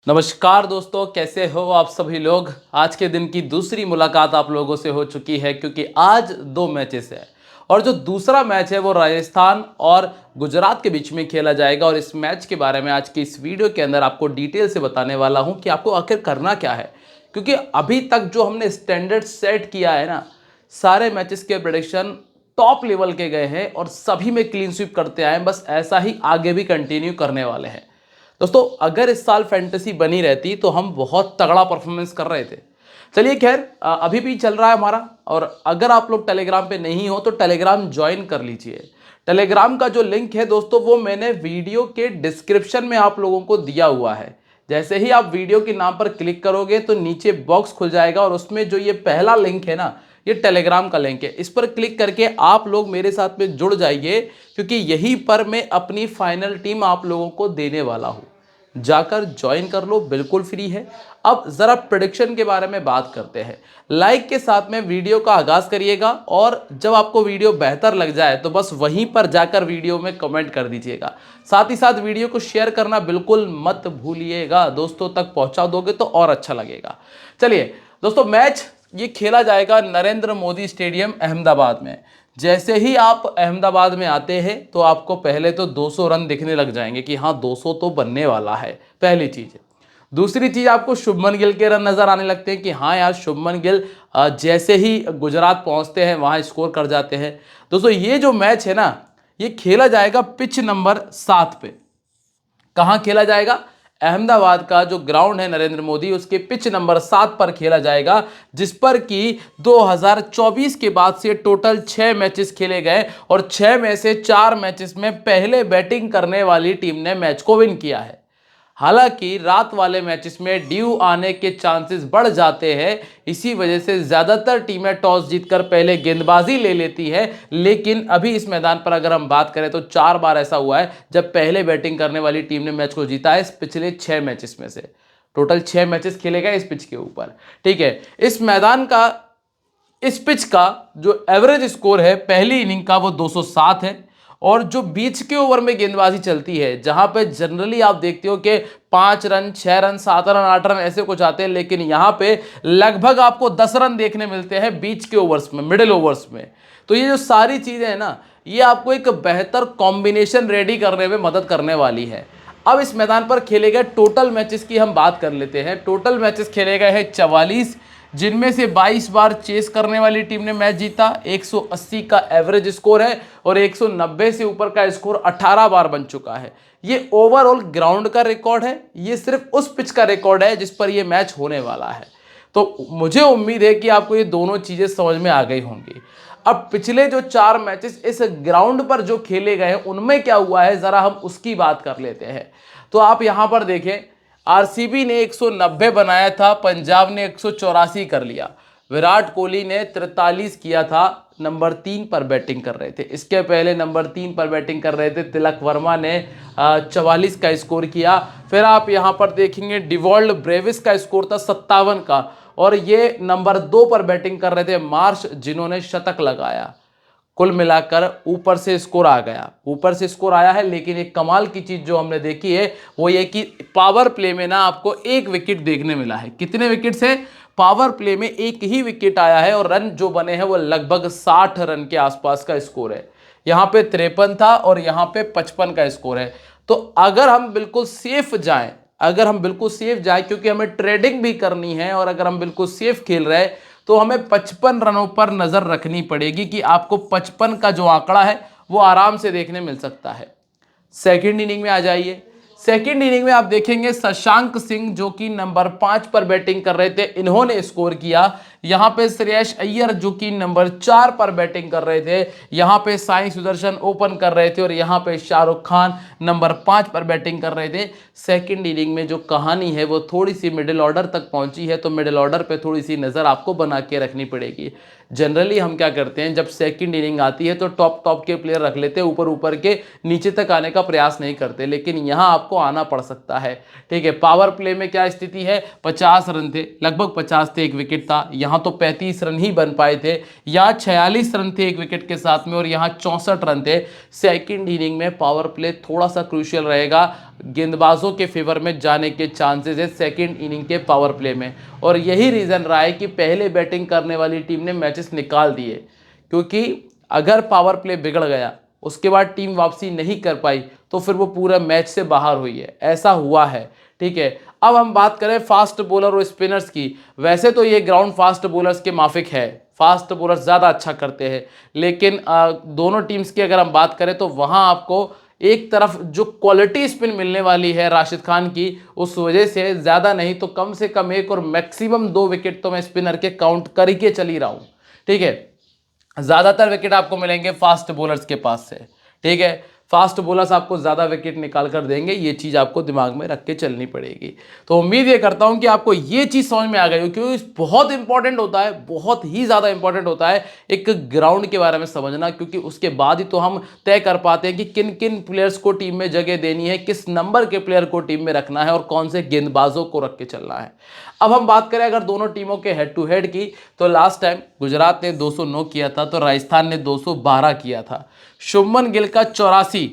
नमस्कार दोस्तों, कैसे हो आप सभी लोग। आज के दिन की दूसरी मुलाकात आप लोगों से हो चुकी है क्योंकि आज दो मैचेस है और जो दूसरा मैच है वो राजस्थान और गुजरात के बीच में खेला जाएगा। और इस मैच के बारे में आज की इस वीडियो के अंदर आपको डिटेल से बताने वाला हूं कि आपको आखिर करना क्या है, क्योंकि अभी तक जो हमने स्टैंडर्ड सेट किया है ना, सारे मैचेस के प्रेडिक्शन टॉप लेवल के गए हैं और सभी में क्लीन स्वीप करते आए हैं। बस ऐसा ही आगे भी कंटिन्यू करने वाले हैं। दोस्तों, अगर इस साल फैंटेसी बनी रहती तो हम बहुत तगड़ा परफॉर्मेंस कर रहे थे। चलिए खैर, अभी भी चल रहा है हमारा। और अगर आप लोग टेलीग्राम पे नहीं हो तो टेलीग्राम ज्वाइन कर लीजिए। टेलीग्राम का जो लिंक है दोस्तों, वो मैंने वीडियो के डिस्क्रिप्शन में आप लोगों को दिया हुआ है। जैसे ही आप वीडियो के नाम पर क्लिक करोगे तो नीचे बॉक्स खुल जाएगा और उसमें जो ये पहला लिंक है ना, ये टेलीग्राम का लिंक है। इस पर क्लिक करके आप लोग मेरे साथ में जुड़ जाइए, क्योंकि यहीं पर मैं अपनी फाइनल टीम आप लोगों को देने वाला हूँ। जाकर ज्वाइन कर लो, बिल्कुल फ्री है। अब जरा प्रेडिक्शन के बारे में बात करते हैं। लाइक के साथ में वीडियो का आगाज करिएगा और जब आपको वीडियो बेहतर लग जाए तो बस वहीं पर जाकर वीडियो में कमेंट कर दीजिएगा। साथ ही साथ वीडियो को शेयर करना बिल्कुल मत भूलिएगा, दोस्तों तक पहुंचा दोगे तो और अच्छा लगेगा। चलिए दोस्तों, मैच ये खेला जाएगा नरेंद्र मोदी स्टेडियम अहमदाबाद में। जैसे ही आप अहमदाबाद में आते हैं तो आपको पहले तो 200 रन दिखने लग जाएंगे कि हाँ 200 तो बनने वाला है, पहली चीज़ है। दूसरी चीज़, आपको शुभमन गिल के रन नज़र आने लगते हैं कि हाँ यार शुभमन गिल जैसे ही गुजरात पहुंचते हैं वहाँ स्कोर कर जाते हैं। दोस्तों, ये जो मैच है ना, ये खेला जाएगा पिच नंबर 7 पे। कहाँ खेला जाएगा? अहमदाबाद का जो ग्राउंड है नरेंद्र मोदी, उसके पिच नंबर 7 पर खेला जाएगा, जिस पर कि 2024 के बाद से टोटल 6 मैचेस खेले गए और 6 में से 4 मैचेस में पहले बैटिंग करने वाली टीम ने मैच को विन किया है। हालांकि रात वाले मैचेस में ड्यू आने के चांसेस बढ़ जाते हैं, इसी वजह से ज्यादातर टीमें टॉस जीतकर पहले गेंदबाजी ले लेती है। लेकिन अभी इस मैदान पर अगर हम बात करें तो 4 बार ऐसा हुआ है जब पहले बैटिंग करने वाली टीम ने मैच को जीता है, इस पिछले 6 मैचेस में से। टोटल 6 मैचेस खेले गए इस पिच के ऊपर, ठीक है। इस मैदान का, इस पिच का जो एवरेज स्कोर है पहली इनिंग का वो 207 है। और जो बीच के ओवर में गेंदबाजी चलती है, जहां पे जनरली आप देखते हो कि 5 रन 6 रन 7 रन 8 रन ऐसे कुछ आते हैं, लेकिन यहां पे लगभग आपको 10 रन देखने मिलते हैं बीच के ओवर्स में, मिडिल ओवर्स में। तो ये जो सारी चीजें हैं ना, ये आपको एक बेहतर कॉम्बिनेशन रेडी करने में मदद करने वाली है। अब इस मैदान पर खेले गए टोटल मैचेस की हम बात कर लेते हैं। टोटल मैचेस खेले गए हैं 44, जिनमें से 22 बार चेस करने वाली टीम ने मैच जीता। 180 का एवरेज स्कोर है और 190 से ऊपर का स्कोर 18 बार बन चुका है। ये ओवरऑल ग्राउंड का रिकॉर्ड है, ये सिर्फ उस पिच का रिकॉर्ड है जिस पर ये मैच होने वाला है। तो मुझे उम्मीद है कि आपको ये दोनों चीजें समझ में आ गई होंगी। अब पिछले जो 4 मैचेस इस ग्राउंड पर जो खेले गए हैं उनमें क्या हुआ है, जरा हम उसकी बात कर लेते हैं। तो आप यहां पर देखें, आरसीबी ने 190 बनाया था, पंजाब ने 184 कर लिया। विराट कोहली ने 43 किया था, नंबर 3 पर बैटिंग कर रहे थे। इसके पहले नंबर 3 पर बैटिंग कर रहे थे तिलक वर्मा ने 44 का स्कोर किया। फिर आप यहां पर देखेंगे डिवॉल्ड ब्रेविस का स्कोर था 57 का, और ये नंबर 2 पर बैटिंग कर रहे थे मार्श, जिन्होंने शतक लगाया। कुल मिलाकर ऊपर से स्कोर आ गया, ऊपर से स्कोर आया है। लेकिन एक कमाल की चीज जो हमने देखी है वो ये कि पावर प्ले में ना आपको 1 विकेट देखने मिला है। कितने विकेट से? पावर प्ले में 1 ही विकेट आया है और रन जो बने हैं वो लगभग 60 रन के आसपास का स्कोर है। यहाँ पे 53 था और यहाँ पे 55 का स्कोर है। तो अगर हम बिल्कुल सेफ जाएं, क्योंकि हमें ट्रेडिंग भी करनी है, और अगर हम बिल्कुल सेफ खेल रहे हैं तो हमें 55 रनों पर नजर रखनी पड़ेगी कि आपको 55 का जो आंकड़ा है वो आराम से देखने मिल सकता है। सेकंड इनिंग में आ जाइए। सेकंड इनिंग में आप देखेंगे शशांक सिंह जो कि नंबर 5 पर बैटिंग कर रहे थे, इन्होंने स्कोर किया। यहां पे श्रेयस अय्यर जो कि नंबर 4 पर बैटिंग कर रहे थे, यहां पे साई सुदर्शन ओपन कर रहे थे, और यहां पे शाहरुख खान नंबर 5 पर बैटिंग कर रहे थे। सेकंड इनिंग में जो कहानी है वो थोड़ी सी मिडिल ऑर्डर तक पहुंची है, तो मिडिल ऑर्डर पे थोड़ी सी नज़र आपको बना के रखनी पड़ेगी। जनरली हम क्या करते हैं, जब सेकंड इनिंग आती है तो टॉप के प्लेयर रख लेते हैं, ऊपर के नीचे तक आने का प्रयास नहीं करते, लेकिन यहां आपको आना पड़ सकता है। ठीक है, पावर प्ले में क्या स्थिति है? 50 रन थे, लगभग 50 थे, 1 विकेट था। यहाँ तो 35 रन ही बन पाए थे, यहाँ 46 रन थे एक विकेट के साथ में और यहाँ 64 रन थे। सेकंड इनिंग में पावर प्ले थोड़ा सा क्रूशियल रहेगा, गेंदबाजों के फेवर में जाने के चांसेस है सेकंड इनिंग के पावर प्ले में, और यही रीज़न रहा है कि पहले बैटिंग करने वाली टीम ने मैचेस निकाल दिए, क्योंकि अगर पावर प्ले बिगड़ गया उसके बाद टीम वापसी नहीं कर पाई तो फिर वो पूरा मैच से बाहर हुई है, ऐसा हुआ है। ठीक है, अब हम बात करें फास्ट बॉलर और स्पिनर्स की। वैसे तो ये ग्राउंड फास्ट बॉलर्स के माफिक है, फास्ट बॉलर्स ज़्यादा अच्छा करते हैं, लेकिन दोनों टीम्स की अगर हम बात करें तो वहाँ आपको एक तरफ जो क्वालिटी स्पिन मिलने वाली है राशिद खान की, उस वजह से ज़्यादा नहीं तो कम से कम एक और मैक्सिमम 2 विकेट तो मैं स्पिनर के काउंट करके चल ही रहा हूँ। ठीक है, ज़्यादातर विकेट आपको मिलेंगे फास्ट बॉलर्स के पास से। ठीक है, फास्ट बॉलर्स आपको ज़्यादा विकेट निकाल कर देंगे, ये चीज़ आपको दिमाग में रख के चलनी पड़ेगी। तो उम्मीद ये करता हूँ कि आपको ये चीज़ समझ में आ गई हो, क्योंकि बहुत इंपॉर्टेंट होता है, बहुत ही ज़्यादा इंपॉर्टेंट होता है एक ग्राउंड के बारे में समझना, क्योंकि उसके बाद ही तो हम तय कर पाते हैं कि किन किन प्लेयर्स को टीम में जगह देनी है, किस नंबर के प्लेयर को टीम में रखना है और कौन से गेंदबाजों को रख के चलना है। अब हम बात करें अगर दोनों टीमों के हेड टू हेड की, तो लास्ट टाइम गुजरात ने 209 किया था तो राजस्थान ने 212 किया था। शुभमन गिल का 84,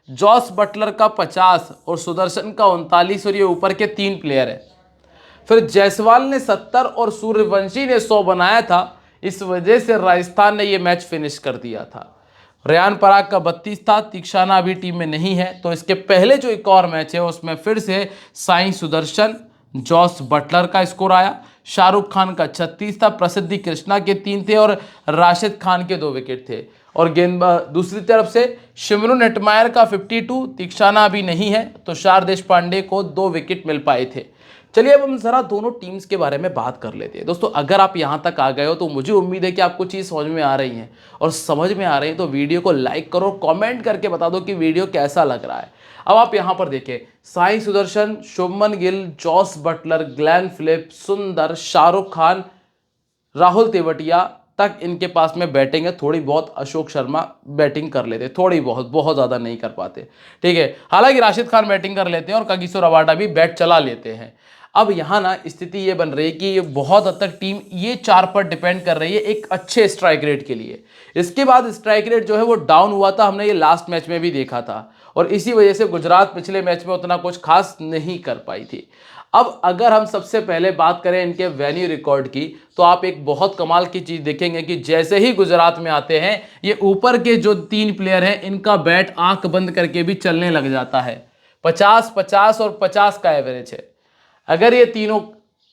जॉस बटलर का 50 और सुदर्शन का 39, और ये ऊपर के 3 प्लेयर है। फिर जायसवाल ने 70 और सूर्यवंशी ने 100 बनाया था, इस वजह से राजस्थान ने ये मैच फिनिश कर दिया था। रेयान पराग का 32 था, तीक्षाना अभी टीम में नहीं है, तो इसके पहले जो एक और मैच है उसमें फिर से साई सुदर्शन, जॉस बटलर का स्कोर आया। शाहरुख खान का 36 था, प्रसिद्धि कृष्णा के 3 थे और राशिद खान के 2 विकेट थे। और गेंदबाज दूसरी तरफ से शिमरू नेटमायर का 52, तीक्षाना अभी नहीं है तो शार देशपांडे को 2 विकेट मिल पाए थे। चलिए अब हम जरा दोनों टीम्स के बारे में बात कर लेते हैं। दोस्तों अगर आप यहाँ तक आ गए हो तो मुझे उम्मीद है कि आपको चीज़ समझ में आ रही है, और समझ में आ रही है तो वीडियो को लाइक करो, कमेंट करके बता दो कि वीडियो कैसा लग रहा है। अब आप यहाँ पर देखें, Sai Sudharsan, Shubman Gill, Jos Buttler, Glenn Phillips, Sundar, Shahrukh Khan, Rahul Tewatia तक इनके पास में बैटिंग है। थोड़ी बहुत अशोक शर्मा बैटिंग कर लेते, थोड़ी बहुत ज़्यादा नहीं कर पाते। ठीक है, हालांकि राशिद खान बैटिंग कर लेते हैं और कागिसो रबाडा भी बैट चला लेते हैं। अब यहाँ ना स्थिति ये बन रही है कि ये बहुत हद तक टीम ये 4 पर डिपेंड कर रही है एक अच्छे स्ट्राइक रेट के लिए। इसके बाद स्ट्राइक रेट जो है वो डाउन हुआ था, हमने ये लास्ट मैच में भी देखा था, और इसी वजह से गुजरात पिछले मैच में उतना कुछ खास नहीं कर पाई थी। अब अगर हम सबसे पहले बात करें इनके वेन्यू रिकॉर्ड की, तो आप एक बहुत कमाल की चीज़ देखेंगे कि जैसे ही गुजरात में आते हैं ये ऊपर के जो 3 प्लेयर हैं इनका बैट आंख बंद करके भी चलने लग जाता है। 50, 50 और 50 का एवरेज है। अगर ये तीनों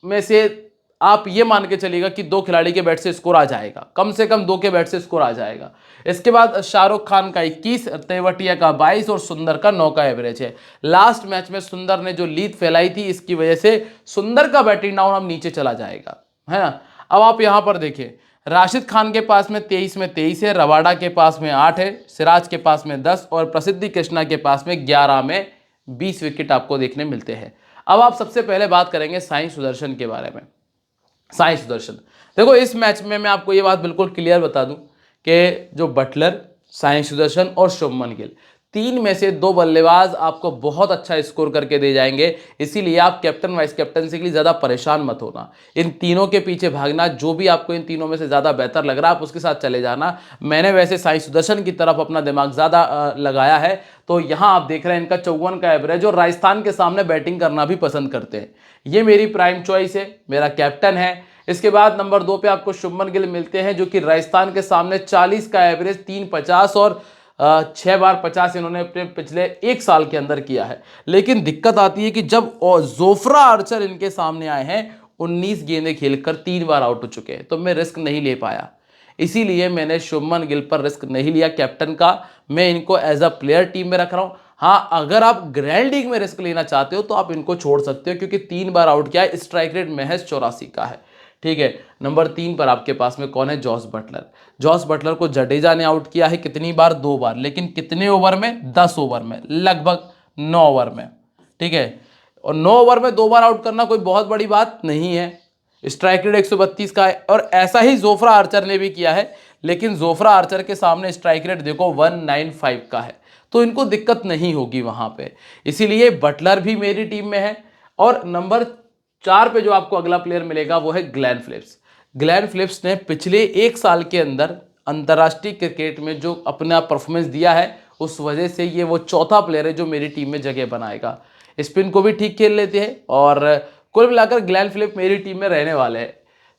में से आप ये मान के चलिएगा कि 2 खिलाड़ी के बैट से स्कोर आ जाएगा, कम से कम 2 के बैट से स्कोर आ जाएगा। इसके बाद शाहरुख खान का 21, तेवतिया का 22 और सुंदर का 9 का एवरेज है। लास्ट मैच में सुंदर ने जो लीड फैलाई थी, इसकी वजह से सुंदर का बैटिंग डाउन अब नीचे चला जाएगा, है ना। अब आप यहाँ पर देखिए, राशिद खान के पास में 23 है, रबाडा के पास में 8 है, सिराज के पास में 10 और प्रसिद्धि कृष्णा के पास में 11 में 20 विकेट आपको देखने मिलते हैं। अब आप सबसे पहले बात करेंगे साई सुदर्शन के बारे में। साई सुदर्शन, देखो इस मैच में मैं आपको ये बात बिल्कुल क्लियर बता दूं कि जो बटलर, साई सुदर्शन और शुभमन गिल, 3 में से 2 बल्लेबाज आपको बहुत अच्छा स्कोर करके दे जाएंगे। इसीलिए आप कैप्टन वाइस कैप्टनसी के लिए ज़्यादा परेशान मत होना, इन तीनों के पीछे भागना, जो भी आपको इन तीनों में से ज़्यादा बेहतर लग रहा है आप उसके साथ चले जाना। मैंने वैसे साई सुदर्शन की तरफ अपना दिमाग ज़्यादा लगाया है, तो यहाँ आप देख रहे हैं इनका 54 का एवरेज, और राजस्थान के सामने बैटिंग करना भी पसंद करते हैं। ये मेरी प्राइम चॉइस है, मेरा कैप्टन है। इसके बाद नंबर 2 पे आपको शुभमन गिल मिलते हैं, जो कि राजस्थान के सामने 40 का एवरेज, 3 50 और 6 बार 50 इन्होंने अपने पिछले 1 साल के अंदर किया है। लेकिन दिक्कत आती है कि जब जोफ्रा आर्चर इनके सामने आए हैं, 19 गेंदें खेलकर 3 बार आउट हो चुके हैं, तो मैं रिस्क नहीं ले पाया। इसीलिए मैंने शुभमन गिल पर रिस्क नहीं लिया कैप्टन का। मैं इनको एज अ प्लेयर टीम में रख रहा हूँ। हाँ, अगर आप ग्रैंड लीग में रिस्क लेना चाहते हो तो आप इनको छोड़ सकते हो, क्योंकि 3 बार आउट किया है, स्ट्राइक रेट महज 84 का है। ठीक है, नंबर 3 पर आपके पास में कौन है? Jos Buttler. जॉस बटलर को जडेजा ने आउट किया है, कितनी बार? 2 बार, लेकिन कितने ओवर में? 10 ओवर में, लगभग 9 ओवर में। ठीक है, और 9 ओवर में 2 बार आउट करना कोई बहुत बड़ी बात नहीं है। स्ट्राइक रेट 132 का है, और ऐसा ही जोफ्रा आर्चर ने भी किया है, लेकिन जोफ्रा आर्चर के सामने स्ट्राइक रेट देखो 195 का है, तो इनको दिक्कत नहीं होगी वहां पे। इसीलिए बटलर भी मेरी टीम में है। और नंबर 4 पे जो आपको अगला प्लेयर मिलेगा वो है ग्लेन फिलिप्स। ग्लेन फिलिप्स ने पिछले 1 साल के अंदर अंतर्राष्ट्रीय क्रिकेट में जो अपना परफॉर्मेंस दिया है, उस वजह से ये वो चौथा प्लेयर है जो मेरी टीम में जगह बनाएगा। स्पिन को भी ठीक खेल लेते हैं और कुल मिलाकर ग्लेन फिलिप मेरी टीम में रहने वाले हैं।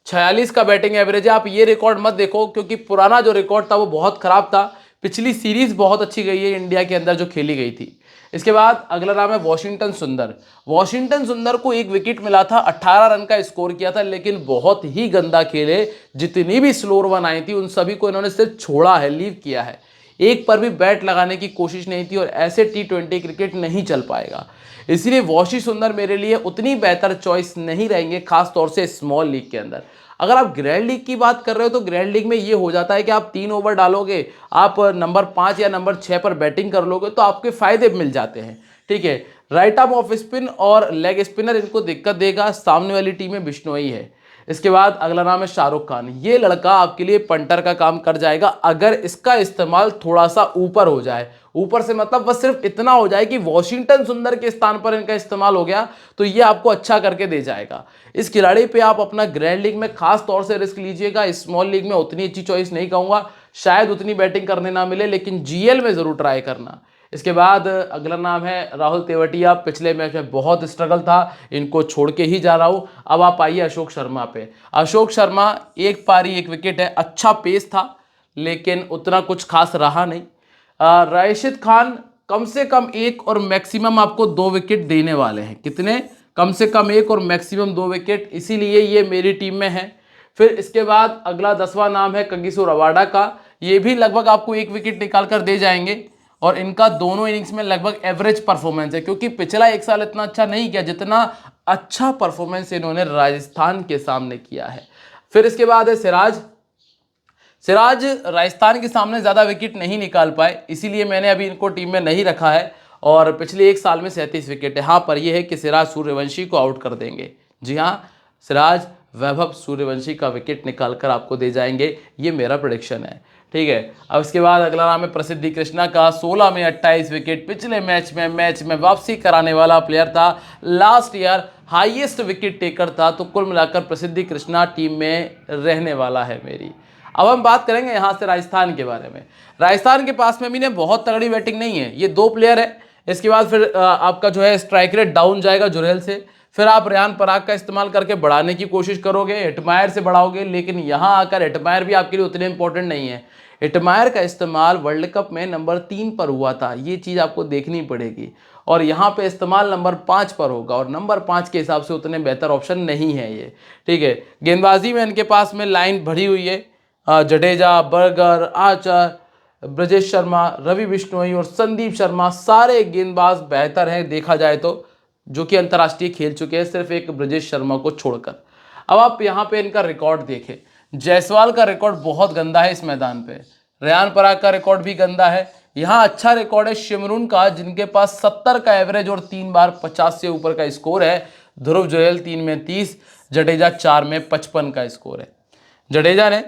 46 का बैटिंग एवरेज है। आप ये रिकॉर्ड मत देखो क्योंकि पुराना जो रिकॉर्ड था वो बहुत खराब था। पिछली सीरीज बहुत अच्छी गई है इंडिया के अंदर जो खेली गई थी। इसके बाद अगला नाम है वॉशिंगटन सुंदर। वॉशिंगटन सुंदर को 1 विकेट मिला था, 18 रन का स्कोर किया था, लेकिन बहुत ही गंदा खेले। जितनी भी स्लो रन आई थी उन सभी को इन्होंने सिर्फ छोड़ा है, लीव किया है। एक पर भी बैट लगाने की कोशिश नहीं थी और ऐसे T20 क्रिकेट नहीं चल पाएगा। इसलिए वॉशी सुंदर मेरे लिए उतनी बेहतर चॉइस नहीं रहेंगे, खास तौर से स्मॉल लीग के अंदर। अगर आप ग्रैंड लीग की बात कर रहे हो तो ग्रैंड लीग में ये हो जाता है कि आप 3 ओवर डालोगे, आप नंबर 5 या नंबर 6 पर बैटिंग कर लोगे तो आपके फायदे मिल जाते हैं। ठीक है, राइट आर्म ऑफ स्पिन और लेग स्पिनर इनको दिक्कत देगा। सामने वाली टीम में बिश्नोई है। इसके बाद अगला नाम है शाहरुख खान। ये लड़का आपके लिए पंटर का काम कर जाएगा अगर इसका इस्तेमाल थोड़ा सा ऊपर हो जाए। ऊपर से मतलब बस सिर्फ इतना हो जाए कि वॉशिंगटन सुंदर के स्थान पर इनका इस्तेमाल हो गया तो ये आपको अच्छा करके दे जाएगा। इस खिलाड़ी पे आप अपना ग्रैंड लीग में खास तौर से रिस्क लीजिएगा। स्मॉल लीग में उतनी अच्छी चॉइस नहीं कहूंगा, शायद उतनी बैटिंग करने ना मिले, लेकिन जीएल में जरूर ट्राई करना। इसके बाद अगला नाम है राहुल तेवतिया। पिछले मैच में बहुत स्ट्रगल था, इनको छोड़ के ही जा रहा हूं। अब आप आइए अशोक शर्मा पे। अशोक शर्मा 1 पारी 1 विकेट है, अच्छा पेस था लेकिन उतना कुछ खास रहा नहीं। राशिद खान कम से कम 1 और मैक्सिमम आपको 2 विकेट देने वाले हैं। कितने? कम से कम 1 और मैक्सिमम 2 विकेट, इसीलिए ये मेरी टीम में है। फिर इसके बाद अगला 10वां नाम है कगिसो रबाडा का। ये भी लगभग आपको 1 विकेट निकाल कर दे जाएंगे और इनका दोनों इनिंग्स में लगभग एवरेज परफॉर्मेंस है क्योंकि पिछला 1 साल इतना अच्छा नहीं किया जितना अच्छा परफॉर्मेंस इन्होंने राजस्थान के सामने किया है। फिर इसके बाद है सिराज। सिराज राजस्थान के सामने ज़्यादा विकेट नहीं निकाल पाए, इसीलिए मैंने अभी इनको टीम में नहीं रखा है और पिछले 1 साल में 37 विकेट है। हाँ, पर यह है कि सिराज सूर्यवंशी को आउट कर देंगे। जी हाँ, सिराज वैभव सूर्यवंशी का विकेट निकालकर आपको दे जाएंगे, ये मेरा प्रेडिक्शन है। ठीक है, अब इसके बाद अगला नाम है प्रसिद्धि कृष्णा का। 16 में 28 विकेट, पिछले मैच में वापसी कराने वाला प्लेयर था। Last year highest wicket taker था। तो कुल मिलाकर प्रसिद्धि कृष्णा टीम में रहने वाला है मेरी। अब हम बात करेंगे यहाँ से राजस्थान के बारे में। राजस्थान के पास में भी ने बहुत तगड़ी बैटिंग नहीं है, ये 2 प्लेयर है। इसके बाद फिर आपका जो है स्ट्राइक रेट डाउन जाएगा जुरेल से। फिर आप रेयान पराग का इस्तेमाल करके बढ़ाने की कोशिश करोगे, हिटमायर से बढ़ाओगे, लेकिन यहाँ आकर हिटमायर भी आपके लिए उतने इंपॉर्टेंट नहीं है। हिटमायर का इस्तेमाल वर्ल्ड कप में नंबर 3 पर हुआ था, ये चीज़ आपको देखनी पड़ेगी। और यहाँ पे इस्तेमाल नंबर 5 पर होगा और नंबर 5 के हिसाब से उतने बेहतर ऑप्शन नहीं है ये। ठीक है, गेंदबाजी में इनके पास में लाइन भरी हुई है। जडेजा, बर्गर, आचार, ब्रजेश शर्मा, रवि बिश्नोई और संदीप शर्मा, सारे गेंदबाज बेहतर हैं देखा जाए तो, जो कि अंतर्राष्ट्रीय खेल चुके हैं, सिर्फ एक ब्रजेश शर्मा को छोड़कर। अब आप यहाँ पे इनका रिकॉर्ड देखें। जायसवाल का रिकॉर्ड बहुत गंदा है इस मैदान पे। रेयान पराग का रिकॉर्ड भी गंदा है। यहाँ अच्छा रिकॉर्ड है शिमरून का, जिनके पास 70 का एवरेज और 3 बार 50 से ऊपर का स्कोर है। ध्रुव जुरैल 3 में 30, जडेजा 4 में 55 का स्कोर है। जडेजा ने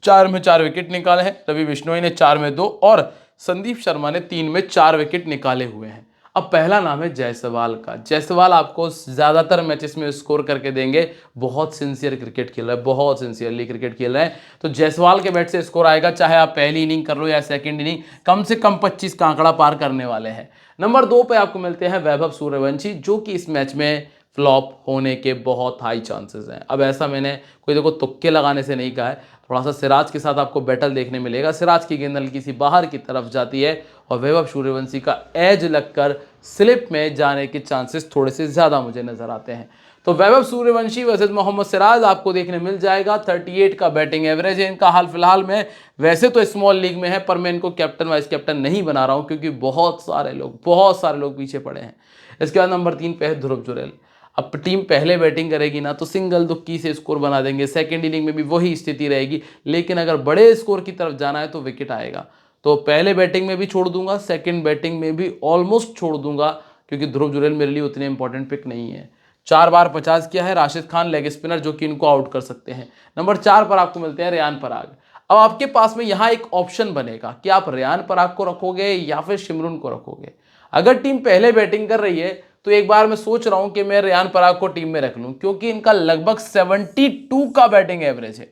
4 में 4 विकेट निकाले हैं, रवि बिश्नोई ने 4 में 2 और संदीप शर्मा ने 3 में 4 विकेट निकाले हुए हैं। अब पहला नाम है जायसवाल का। जायसवाल आपको ज़्यादातर मैचेस में स्कोर करके देंगे। बहुत सिंसियर क्रिकेट खेल रहे हैं, बहुत सिंसियरली क्रिकेट खेल रहे हैं। तो जायसवाल के बैट से स्कोर आएगा, चाहे आप पहली इनिंग कर लो या सेकंड इनिंग, कम से कम 25 का आंकड़ा पार करने वाले हैं। नंबर 2 पे आपको मिलते हैं वैभव सूर्यवंशी, जो कि इस मैच में फ्लॉप होने के बहुत हाई चांसेस हैं। अब ऐसा मैंने कोई देखो तुक्के लगाने से नहीं कहा है, थोड़ा सा सिराज के साथ आपको बैटल देखने मिलेगा। सिराज की गेंद हल्की सी बाहर की तरफ जाती है और वैभव सूर्यवंशी का एज लगकर स्लिप में जाने के चांसेस थोड़े से ज़्यादा मुझे नजर आते हैं। तो वैभव सूर्यवंशी वर्सेस मोहम्मद सिराज आपको देखने मिल जाएगा। 38 का बैटिंग एवरेज है इनका हाल फिलहाल में। वैसे तो स्मॉल लीग में है, पर मैं इनको कैप्टन वाइस कैप्टन नहीं बना रहा हूँ क्योंकि बहुत सारे लोग पीछे पड़े हैं। इसके बाद नंबर 3 पे है ध्रुव जुरैल। अब टीम पहले बैटिंग करेगी ना तो सिंगल दुक्की से स्कोर बना देंगे, सेकंड इनिंग में भी वही स्थिति रहेगी, लेकिन अगर बड़े स्कोर की तरफ जाना है तो विकेट आएगा। तो पहले बैटिंग में भी छोड़ दूंगा, सेकंड बैटिंग में भी ऑलमोस्ट छोड़ दूंगा, क्योंकि ध्रुव जुरैल मेरे लिए उतने इंपॉर्टेंट पिक नहीं है। 4 बार 50 किया है। राशिद खान लेग स्पिनर, जो कि इनको आउट कर सकते हैं। नंबर 4 पर आपको मिलते हैं रेयान पराग। अब आपके पास में यहाँ एक ऑप्शन बनेगा कि आप रेयान पराग को रखोगे या फिर शिमरून को रखोगे। अगर टीम पहले बैटिंग कर रही है तो एक बार मैं सोच रहा हूं कि मैं रियान पराग को टीम में रख लूं, क्योंकि इनका लगभग 72 का बैटिंग एवरेज है,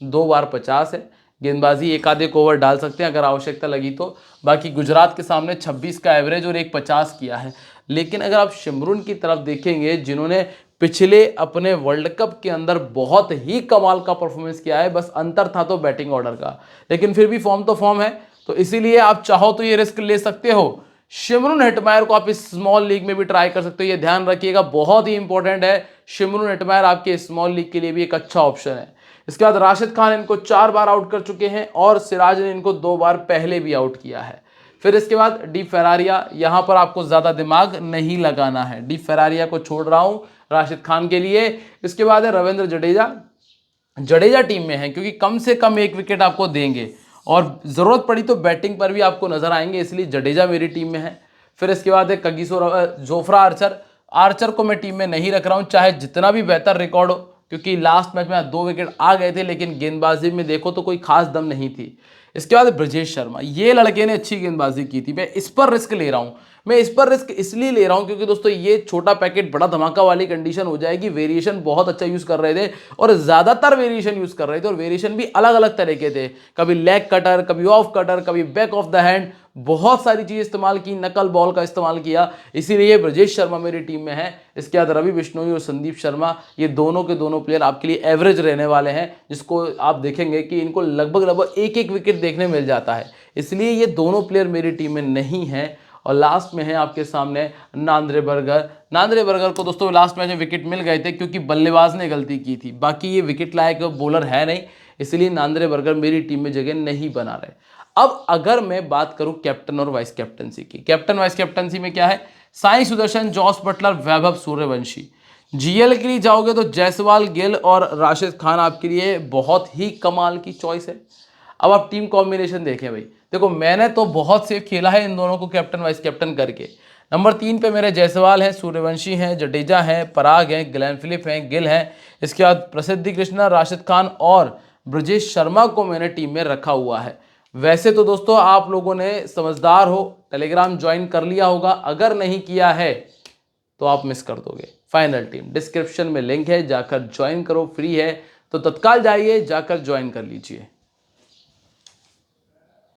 2 बार 50 है। गेंदबाजी एक आधे को ओवर डाल सकते हैं अगर आवश्यकता लगी तो। बाकी गुजरात के सामने 26 का एवरेज और एक 50 किया है। लेकिन अगर आप शिमरून की तरफ देखेंगे, जिन्होंने पिछले अपने वर्ल्ड कप के अंदर बहुत ही कमाल का परफॉर्मेंस किया है, बस अंतर था तो बैटिंग ऑर्डर का, लेकिन फिर भी फॉर्म तो फॉर्म है। तो इसीलिए आप चाहो तो ये रिस्क ले सकते हो। शिमरून हेटमायर को आप इस स्मॉल लीग में भी ट्राई कर सकते हो, ये ध्यान रखिएगा, बहुत ही इंपॉर्टेंट है। शिमरून हेटमायर आपके स्मॉल लीग के लिए भी एक अच्छा ऑप्शन है। इसके बाद राशिद खान इनको 4 बार आउट कर चुके हैं और सिराज ने इनको 2 बार पहले भी आउट किया है। फिर इसके बाद डी फेरारिया, यहां पर आपको ज्यादा दिमाग नहीं लगाना है, डी फेरारिया को छोड़ रहा हूं राशिद खान के लिए। इसके बाद है रविंद्र जडेजा, जडेजा टीम में है क्योंकि कम से कम 1 विकेट आपको देंगे और जरूरत पड़ी तो बैटिंग पर भी आपको नजर आएंगे, इसलिए जडेजा मेरी टीम में है। फिर इसके बाद है जोफ्रा आर्चर, आर्चर को मैं टीम में नहीं रख रहा हूं, चाहे जितना भी बेहतर रिकॉर्ड हो, क्योंकि लास्ट मैच में 2 विकेट आ गए थे, लेकिन गेंदबाजी में देखो तो कोई खास दम नहीं थी। इसके बाद ब्रजेश शर्मा, ये लड़के ने अच्छी गेंदबाजी की थी, मैं इस पर रिस्क ले रहा हूं। मैं इस पर रिस्क इसलिए ले रहा हूं क्योंकि दोस्तों ये छोटा पैकेट बड़ा धमाका वाली कंडीशन हो जाएगी। वेरिएशन बहुत अच्छा यूज कर रहे थे और ज्यादातर वेरिएशन यूज कर रहे थे, और वेरिएशन भी अलग अलग तरह के थे, कभी लेग कटर, कभी ऑफ कटर, कभी बैक ऑफ द हैंड, बहुत सारी चीज इस्तेमाल की, नकल बॉल का इस्तेमाल किया, इसीलिए ब्रजेश शर्मा मेरी टीम में है। इसके बाद रवि बिश्नोई और संदीप शर्मा, ये दोनों के दोनों प्लेयर आपके लिए एवरेज रहने वाले हैं, जिसको आप देखेंगे कि इनको लगभग लगभग 1-1 विकेट देखने मिल जाता है, इसलिए ये दोनों प्लेयर मेरी टीम में नहीं है। और लास्ट में है आपके सामने नांद्रे बर्गर। नांद्रे बर्गर को दोस्तों लास्ट मैच में विकेट मिल गए थे क्योंकि बल्लेबाज ने गलती की थी, बाकी ये विकेट लायक बॉलर है नहीं, इसलिए नांद्रे बर्गर मेरी टीम में जगह नहीं बना रहे। अब अगर मैं बात करूं कैप्टन और वाइस कैप्टनसी की, कैप्टन वाइस कैप्टनसी में क्या है, Sai Sudarshan, Jos Buttler, Vaibhav Suryavanshi. GL के लिए जाओगे तो जायसवाल, गिल और राशिद खान आपके लिए बहुत ही कमाल की चॉइस है। अब आप टीम कॉम्बिनेशन देखें भाई, देखो मैंने तो बहुत सेफ खेला है इन दोनों को कैप्टन वाइस कैप्टन करके। नंबर 3 पे मेरे जायसवाल हैं, सूर्यवंशी हैं, जडेजा हैं, पराग हैं, ग्लेन फिलिप हैं, गिल हैं। इसके बाद प्रसिद्धि कृष्णा, राशिद खान और ब्रजेश शर्मा को मैंने टीम में रखा हुआ है। वैसे तो दोस्तों आप लोगों ने समझदार हो टेलीग्राम ज्वाइन कर लिया होगा, अगर नहीं किया है तो आप मिस कर दोगे। फाइनल टीम डिस्क्रिप्शन में लिंक है, जाकर ज्वाइन करो, फ्री है, तो तत्काल जाइए, जाकर ज्वाइन कर लीजिए।